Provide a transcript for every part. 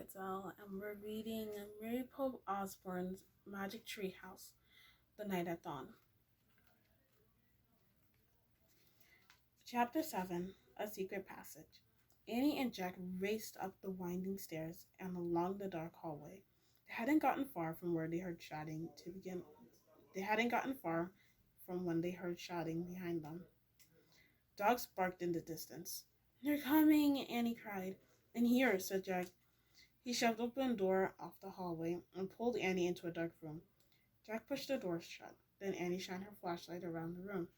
it's Elle, and we're reading Mary Pope Osborne's Magic Tree House, The Night at Dawn. Chapter 7, A Secret Passage. Annie and Jack raced up the winding stairs and along the dark hallway. They hadn't gotten far from where they heard shouting to begin. They hadn't gotten far from when they heard shouting behind them. Dogs barked in the distance. "They're coming!" Annie cried. "In here," said Jack. He shoved open the door off the hallway and pulled Annie into a dark room. Jack pushed the door shut. Then Annie shined her flashlight around the room.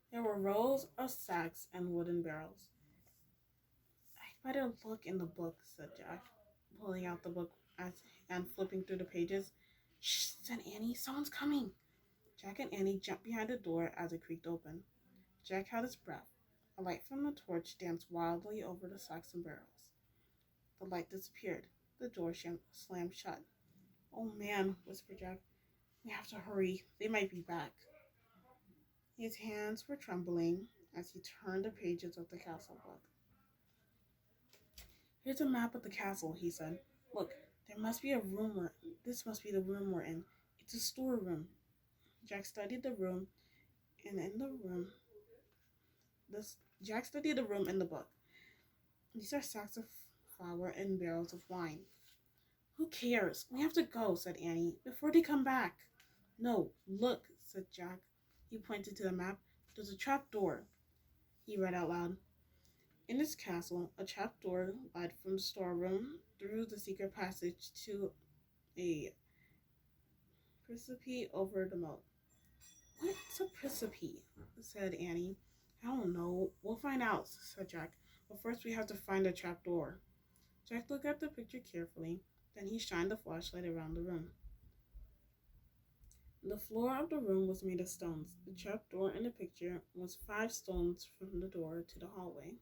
There were rows of sacks and wooden barrels. "I'd better look in the book," said Jack, pulling out the book and flipping through the pages. "Shh," said Annie. "Someone's coming." Jack and Annie jumped behind the door as it creaked open. Jack held his breath. A light from the torch danced wildly over the sacks and barrels. The light disappeared. The door slammed shut. "Oh man," whispered Jack. "We have to hurry. They might be back." His hands were trembling as he turned the pages of the castle book. "Here's a map of the castle," he said. "Look, this must be the room we're in. It's a storeroom." Jack studied the room, and Jack studied the room in the book. "These are sacks of flour and barrels of wine." "Who cares? We have to go," said Annie, "before they come back." "No, look," said Jack. He pointed to the map. "There's a trap door," he read out loud. In this castle, a trap door led from the storeroom through the secret passage to a precipice over the moat. "What's a precipice?" said Annie. "I don't know. We'll find out," said Jack. "But first we have to find the trap door." Jack looked at the picture carefully. Then he shined the flashlight around the room. The floor of the room was made of stones. The trap door in the picture was 5 stones from the door to the hallway.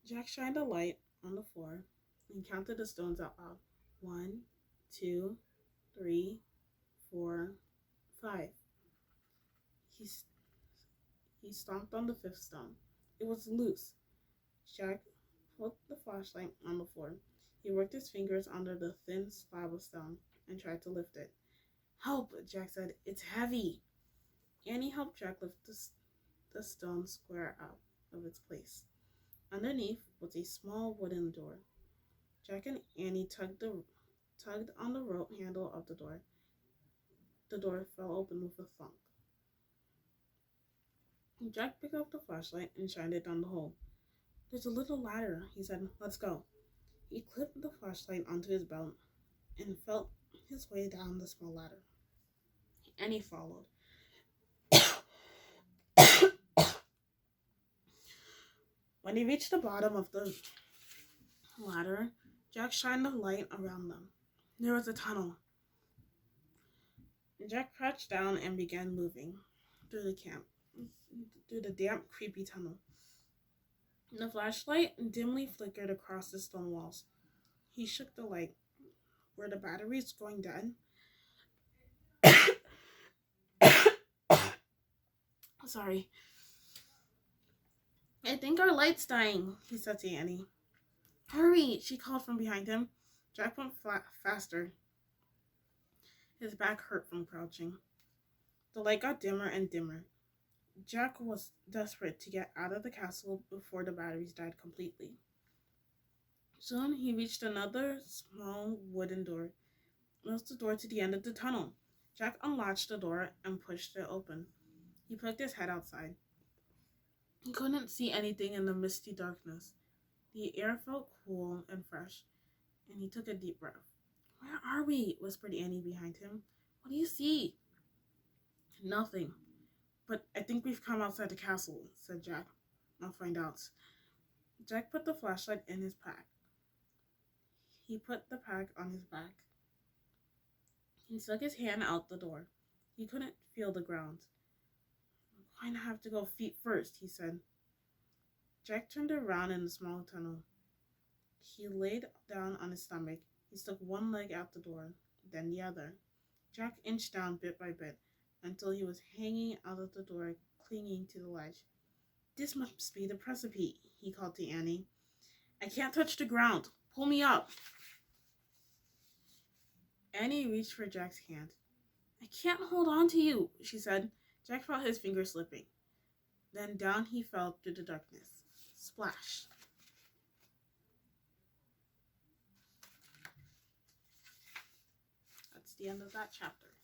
Jack shined a light on the floor and counted the stones out loud. 1, 2, 3, 4, 5. He stomped on the 5th stone. It was loose. Jack put the flashlight on the floor. He worked his fingers under the thin slab of stone and tried to lift it. "Help," Jack said. "It's heavy." Annie helped Jack lift the stone square out of its place. Underneath was a small wooden door. Jack and Annie tugged on the rope handle of the door. The door fell open with a thump. Jack picked up the flashlight and shined it down the hole. "There's a little ladder," he said. "Let's go." He clipped the flashlight onto his belt and felt his way down the small ladder. Annie followed. When he reached the bottom of the ladder, Jack shined the light around them. There was a tunnel. Jack crouched down and began moving through the damp, creepy tunnel. The flashlight dimly flickered across the stone walls. He shook the light. Were the batteries going dead? Sorry. "I think our light's dying," he said to Annie. "Hurry," she called from behind him. Jack went faster. His back hurt from crouching. The light got dimmer and dimmer. Jack was desperate to get out of the castle before the batteries died completely. Soon he reached another small wooden door. It was the door to the end of the tunnel. Jack unlatched the door and pushed it open. He poked his head outside. He couldn't see anything in the misty darkness. The air felt cool and fresh, and he took a deep breath. "Where are we?" whispered Annie behind him. "What do you see?" "Nothing. But I think we've come outside the castle," said Jack. "I'll find out." Jack put the flashlight in his pack. He put the pack on his back. He stuck his hand out the door. He couldn't feel the ground. "I'm going to have to go feet first," he said. Jack turned around in the small tunnel. He laid down on his stomach. He stuck one leg out the door, then the other. Jack inched down bit by bit until he was hanging out of the door, clinging to the ledge. "This must be the precipice," he called to Annie. "I can't touch the ground. Pull me up. Annie reached for Jack's hand. I can't hold on to you, she said. Jack felt his fingers slipping. Then down he fell through the darkness. Splash. That's the end of that chapter.